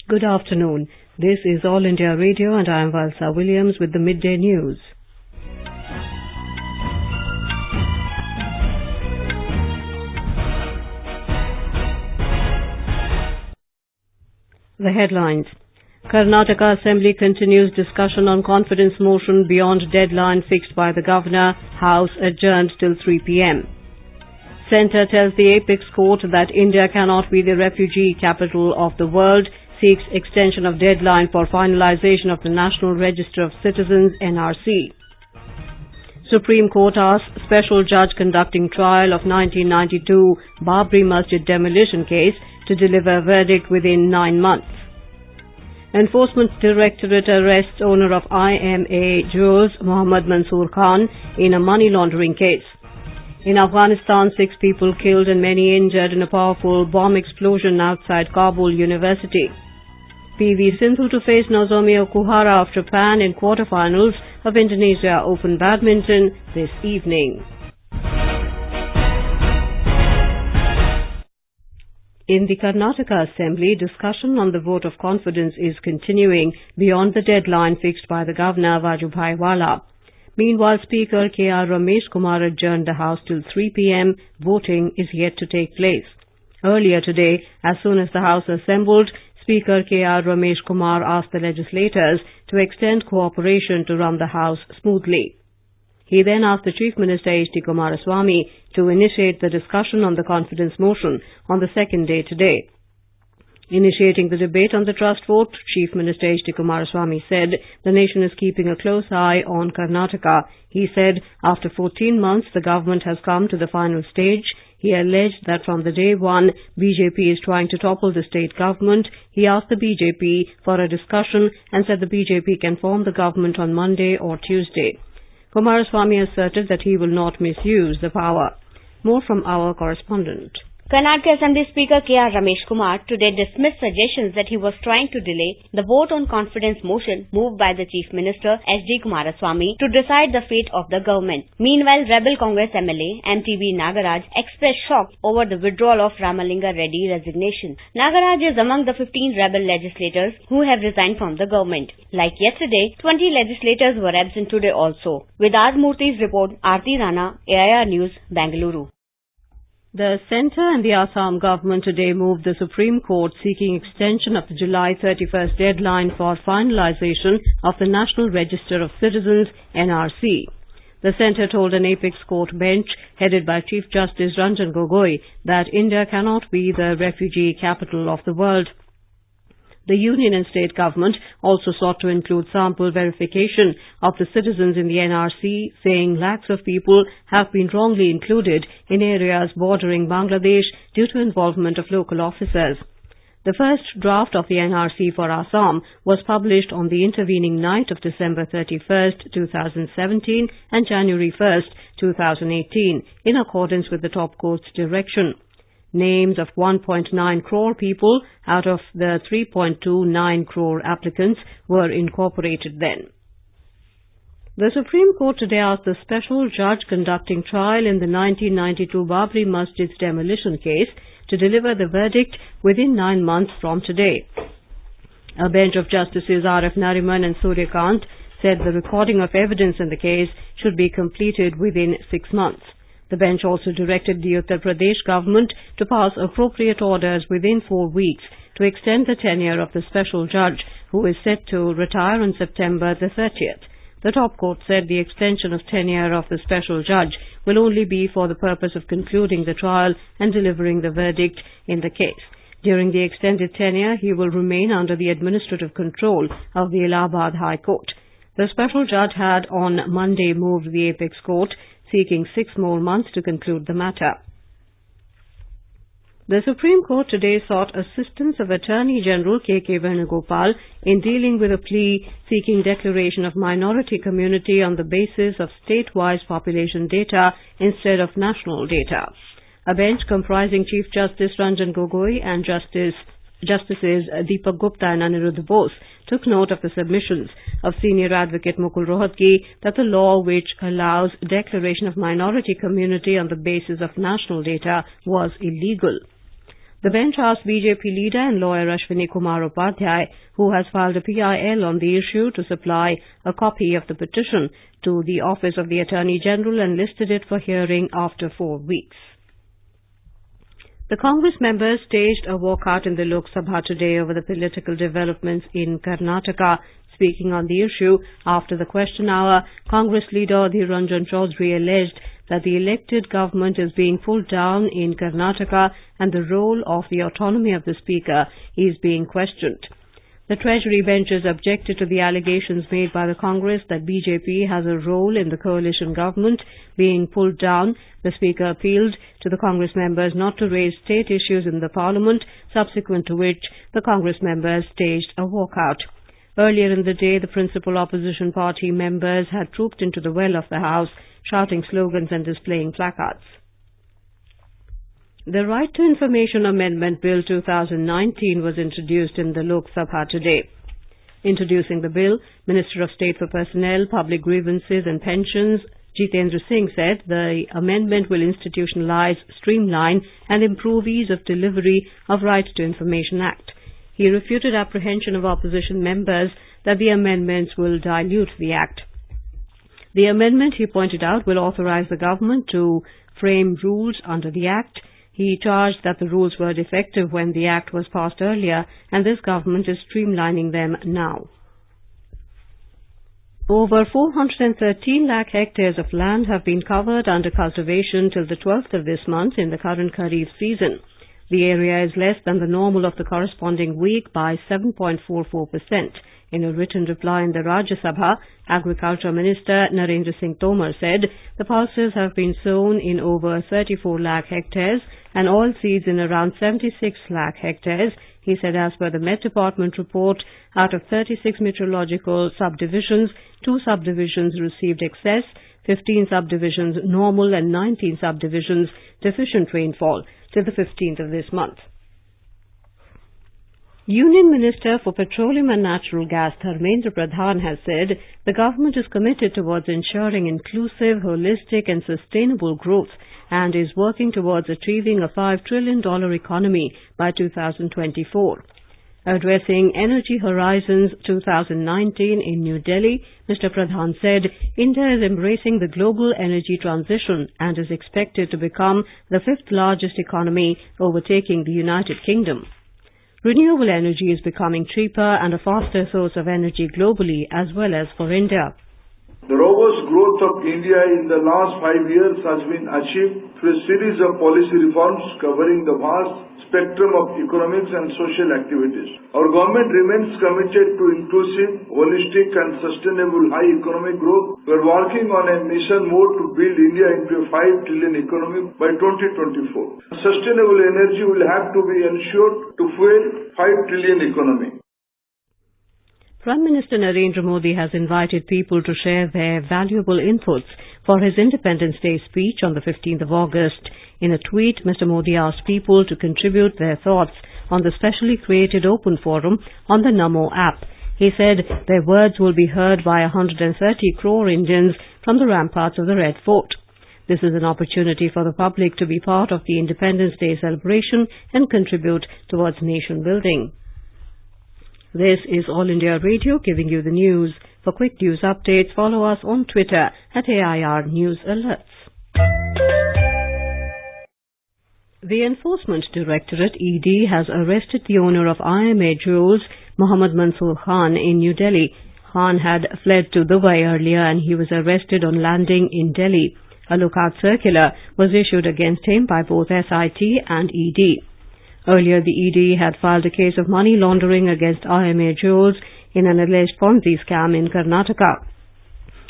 Good afternoon. This is All India Radio and I am Valsa Williams with the Midday News. The headlines. Karnataka Assembly continues discussion on confidence motion beyond deadline fixed by the Governor. House adjourned till 3 p.m. Centre tells the Apex Court that India cannot be the refugee capital of the world, seeks extension of deadline for finalisation of the National Register of Citizens (NRC). Supreme Court asks special judge conducting trial of 1992 Babri Masjid demolition case to deliver verdict within 9 months. Enforcement Directorate arrests owner of IMA Jewels, Mohammed Mansoor Khan, in a money laundering case. In Afghanistan, 6 people killed and many injured in a powerful bomb explosion outside Kabul University. PV Sindhu to face Nozomi Okuhara of Japan in quarterfinals of Indonesia Open Badminton this evening. In the Karnataka Assembly, discussion on the vote of confidence is continuing beyond the deadline fixed by the Governor Vajubhai Wala. Meanwhile, Speaker K.R. Ramesh Kumar adjourned the House till 3 p.m. Voting is yet to take place. Earlier today, as soon as the House assembled, Speaker K.R. Ramesh Kumar asked the legislators to extend cooperation to run the House smoothly. He then asked the Chief Minister H.D. Kumaraswamy to initiate the discussion on the confidence motion on the second day today. Initiating the debate on the trust vote, Chief Minister H.D. Kumaraswamy said the nation is keeping a close eye on Karnataka. He said after 14 months the government has come to the final stage. He alleged that from the day one, BJP is trying to topple the state government. He asked the BJP for a discussion and said the BJP can form the government on Monday or Tuesday. Kumaraswamy asserted that he will not misuse the power. More from our correspondent. Karnataka Assembly Speaker K.R. Ramesh Kumar today dismissed suggestions that he was trying to delay the vote on confidence motion moved by the Chief Minister H.D. Kumaraswamy to decide the fate of the government. Meanwhile, Rebel Congress MLA MTB Nagaraj expressed shock over the withdrawal of Ramalinga Reddy resignation. Nagaraj is among the 15 rebel legislators who have resigned from the government. Like yesterday, 20 legislators were absent today also. With Murthy's report, Aarti Rana, AIR News, Bengaluru. The Centre and the Assam government today moved the Supreme Court seeking extension of the July 31st deadline for finalisation of the National Register of Citizens (NRC). The Centre told an Apex Court bench headed by Chief Justice Ranjan Gogoi that India cannot be the refugee capital of the world. The union and state government also sought to include sample verification of the citizens in the NRC, saying lakhs of people have been wrongly included in areas bordering Bangladesh due to involvement of local officers. The first draft of the NRC for Assam was published on the intervening night of December 31st, 2017 and January 1st, 2018, in accordance with the top court's direction. Names of 1.9 crore people out of the 3.29 crore applicants were incorporated then. The Supreme Court today asked the special judge conducting trial in the 1992 Babri Masjid's demolition case to deliver the verdict within 9 months from today. A bench of Justices R.F. Nariman and Suryakant said the recording of evidence in the case should be completed within 6 months. The bench also directed the Uttar Pradesh government to pass appropriate orders within 4 weeks to extend the tenure of the special judge, who is set to retire on September the 30th. The top court said the extension of tenure of the special judge will only be for the purpose of concluding the trial and delivering the verdict in the case. During the extended tenure, he will remain under the administrative control of the Allahabad High Court. The special judge had on Monday moved the Apex Court, seeking 6 more months to conclude the matter. The Supreme Court today sought assistance of Attorney General K.K. Venugopal in dealing with a plea seeking declaration of minority community on the basis of state-wise population data instead of national data. A bench comprising Chief Justice Ranjan Gogoi and Justices Deepak Gupta and Aniruddha Bose took note of the submissions of Senior Advocate Mukul Rohatgi that the law which allows declaration of minority community on the basis of national data was illegal. The bench asked BJP leader and lawyer Ashwini Kumar Upadhyay, who has filed a PIL on the issue, to supply a copy of the petition to the Office of the Attorney General and listed it for hearing after 4 weeks. The Congress members staged a walkout in the Lok Sabha today over the political developments in Karnataka. Speaking on the issue after the question hour, Congress leader Adhir Ranjan Chaudhary alleged that the elected government is being pulled down in Karnataka and the role of the autonomy of the Speaker is being questioned. The Treasury benches objected to the allegations made by the Congress that BJP has a role in the coalition government being pulled down. The Speaker appealed to the Congress members not to raise state issues in the Parliament, subsequent to which the Congress members staged a walkout. Earlier in the day, the principal opposition party members had trooped into the well of the House, shouting slogans and displaying placards. The Right to Information Amendment Bill 2019 was introduced in the Lok Sabha today. Introducing the bill, Minister of State for Personnel, Public Grievances and Pensions, Jitendra Singh, said the amendment will institutionalize, streamline and improve ease of delivery of Right to Information Act. He refuted apprehension of opposition members that the amendments will dilute the Act. The amendment, he pointed out, will authorize the government to frame rules under the Act. He charged that the rules were defective when the Act was passed earlier, and this government is streamlining them now. Over 413 lakh hectares of land have been covered under cultivation till the 12th of this month in the current Kharif season. The area is less than the normal of the corresponding week by 7.44%. In a written reply in the Rajya Sabha, Agriculture Minister Narendra Singh Tomar said the pulses have been sown in over 34 lakh hectares and oilseeds in around 76 lakh hectares. He said as per the Met Department report, out of 36 meteorological subdivisions, 2 subdivisions received excess, 15 subdivisions normal and 19 subdivisions deficient rainfall till the 15th of this month. Union Minister for Petroleum and Natural Gas Dharmendra Pradhan has said the government is committed towards ensuring inclusive, holistic and sustainable growth and is working towards achieving a $5 trillion economy by 2024. Addressing Energy Horizons 2019 in New Delhi, Mr. Pradhan said India is embracing the global energy transition and is expected to become the 5th largest economy, overtaking the United Kingdom. Renewable energy is becoming cheaper and a faster source of energy globally as well as for India. The robust growth of India in the last 5 years has been achieved through a series of policy reforms covering the vast spectrum of economics and social activities. Our government remains committed to inclusive, holistic and sustainable high economic growth. We are working on a mission mode to build India into a 5 trillion economy by 2024. Sustainable energy will have to be ensured to fuel 5 trillion economy. Prime Minister Narendra Modi has invited people to share their valuable inputs for his Independence Day speech on the 15th of August. In a tweet, Mr. Modi asked people to contribute their thoughts on the specially created open forum on the Namo app. He said their words will be heard by 130 crore Indians from the ramparts of the Red Fort. This is an opportunity for the public to be part of the Independence Day celebration and contribute towards nation building. This is All India Radio giving you the news. For quick news updates, follow us on Twitter at AIR News Alerts. The Enforcement Directorate ED has arrested the owner of IMA Jewels, Mohammed Mansoor Khan, in New Delhi. Khan had fled to Dubai earlier and he was arrested on landing in Delhi. A lookout circular was issued against him by both SIT and ED. Earlier, the ED had filed a case of money laundering against IMA Jewels in an alleged Ponzi scam in Karnataka.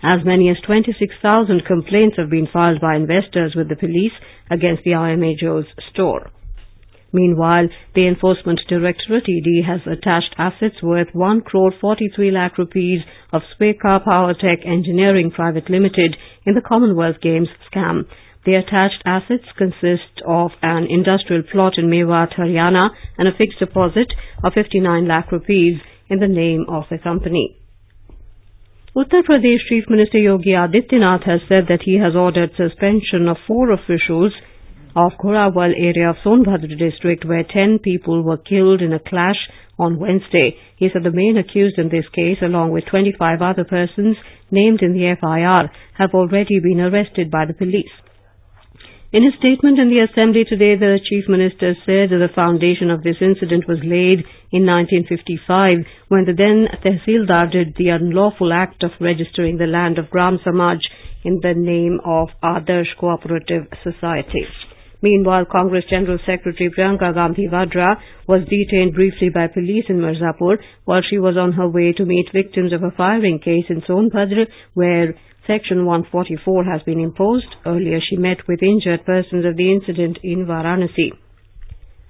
As many as 26,000 complaints have been filed by investors with the police against the IMA Jewels store. Meanwhile, the Enforcement Directorate ED has attached assets worth 1 crore 43 lakh rupees of Sweka Powertech Engineering Private Limited in the Commonwealth Games scam. The attached assets consist of an industrial plot in Mewat, Haryana and a fixed deposit of 59 lakh rupees in the name of the company. Uttar Pradesh Chief Minister Yogi Adityanath has said that he has ordered suspension of 4 officials of Khorawal area of Sonbhadra district, where 10 people were killed in a clash on Wednesday. He said the main accused in this case, along with 25 other persons named in the FIR, have already been arrested by the police. In his statement in the Assembly today, the Chief Minister said that the foundation of this incident was laid in 1955 when the then Tehsildar did the unlawful act of registering the land of Gram Samaj in the name of Adarsh Cooperative Society. Meanwhile, Congress General Secretary Priyanka Gandhi Vadra was detained briefly by police in Mirzapur while she was on her way to meet victims of a firing case in Sonbhadra, where Section 144 has been imposed. Earlier, she met with injured persons of the incident in Varanasi.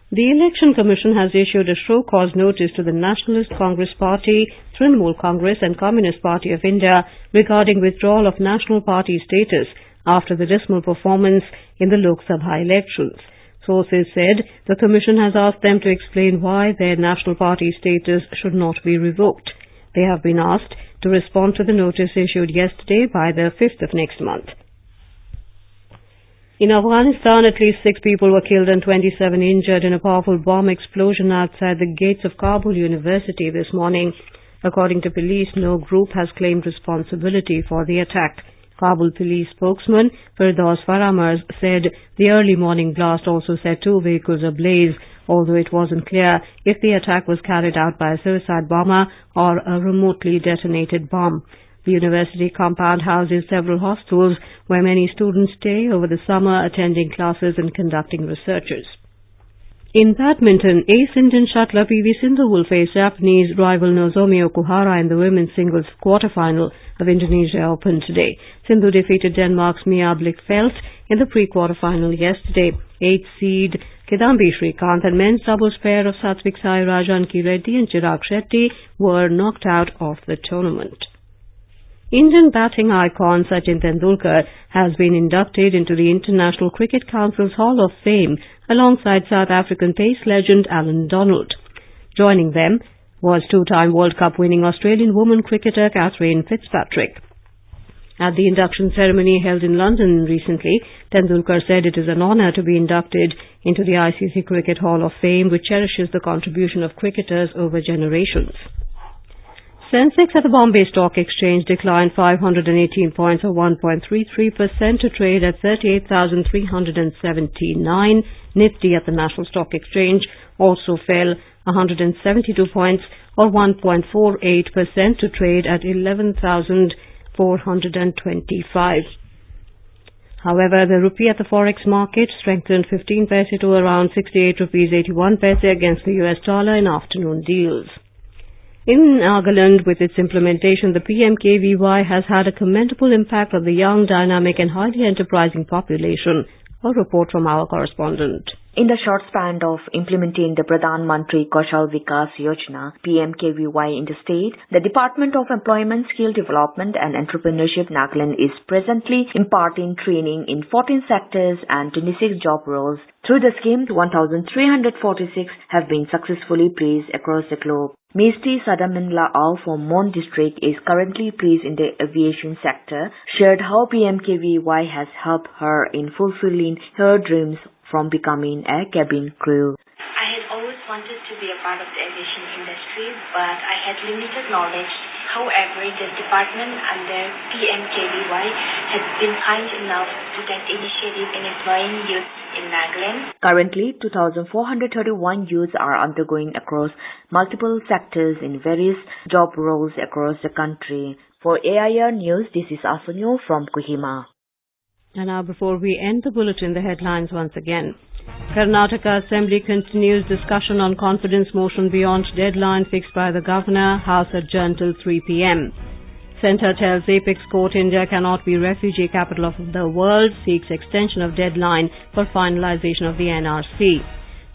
The Election Commission has issued a show-cause notice to the Nationalist Congress Party, Trinamool Congress and Communist Party of India regarding withdrawal of national party status after the dismal performance in the Lok Sabha elections. Sources said the Commission has asked them to explain why their national party status should not be revoked. They have been asked to respond to the notice issued yesterday by the 5th of next month. In Afghanistan, at least 6 people were killed and 27 injured in a powerful bomb explosion outside the gates of Kabul University this morning. According to police, no group has claimed responsibility for the attack. Kabul police spokesman Firdaus Faramars said the early morning blast also set 2 vehicles ablaze, although it wasn't clear if the attack was carried out by a suicide bomber or a remotely detonated bomb. The university compound houses several hostels where many students stay over the summer, attending classes and conducting researches. In badminton, ace Indian shuttler PV Sindhu will face Japanese rival Nozomi Okuhara in the women's singles quarterfinal of Indonesia Open today. Sindhu defeated Denmark's Mia Blichfeldt in the pre-quarterfinal yesterday. 8th seed Kidambi Shrikant and men's doubles pair of Satvik Sairaj, Anki Reddy and Chirag Shetty were knocked out of the tournament. Indian batting icon Sachin Tendulkar has been inducted into the International Cricket Council's Hall of Fame alongside South African pace legend Alan Donald. Joining them was 2-time World Cup winning Australian woman cricketer Catherine Fitzpatrick. At the induction ceremony held in London recently, Tendulkar said it is an honour to be inducted into the ICC Cricket Hall of Fame, which cherishes the contribution of cricketers over generations. Sensex at the Bombay Stock Exchange declined 518 points or 1.33% to trade at 38,379. Nifty at the National Stock Exchange also fell 172 points or 1.48% to trade at 11,425. However, the rupee at the forex market strengthened 15 paise to around 68 rupees 81 paise against the US dollar in afternoon deals. In Nagaland, with its implementation, the PMKVY has had a commendable impact on the young, dynamic and highly enterprising population. A report from our correspondent. In the short span of implementing the Pradhan Mantri Kaushal Vikas Yojana (PMKVY) in the state, the Department of Employment, Skill Development and Entrepreneurship Nagaland is presently imparting training in 14 sectors and 26 job roles. Through the scheme, 1,346 have been successfully placed across the globe. Mesti Sadaminla Al from Mon district is currently placed in the aviation sector, shared how PMKVY has helped her in fulfilling her dreams from becoming a cabin crew. I had always wanted to be a part of the aviation industry, but I had limited knowledge. However, the department under PMKVY has been kind enough to take initiative in employing youth in Nagaland. Currently, 2,431 youths are undergoing across multiple sectors in various job roles across the country. For AIR News, this is Asunyo from Kohima. And now, before we end the bulletin, the headlines once again. Karnataka Assembly continues discussion on confidence motion beyond deadline fixed by the Governor. House adjourned till 3 p.m. Centre tells Apex Court India cannot be refugee capital of the world, seeks extension of deadline for finalisation of the NRC.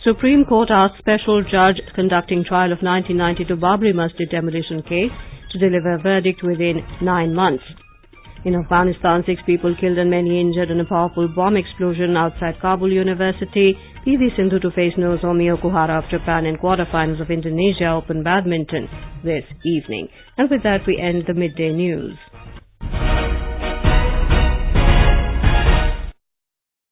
Supreme Court asks special judge conducting trial of 1992 Babri Masjid demolition case to deliver verdict within 9 months. In Afghanistan, 6 people killed and many injured in a powerful bomb explosion outside Kabul University. PV Sindhu to face Nozomi Okuhara of Japan in quarterfinals of Indonesia Open Badminton this evening. And with that, we end the midday news.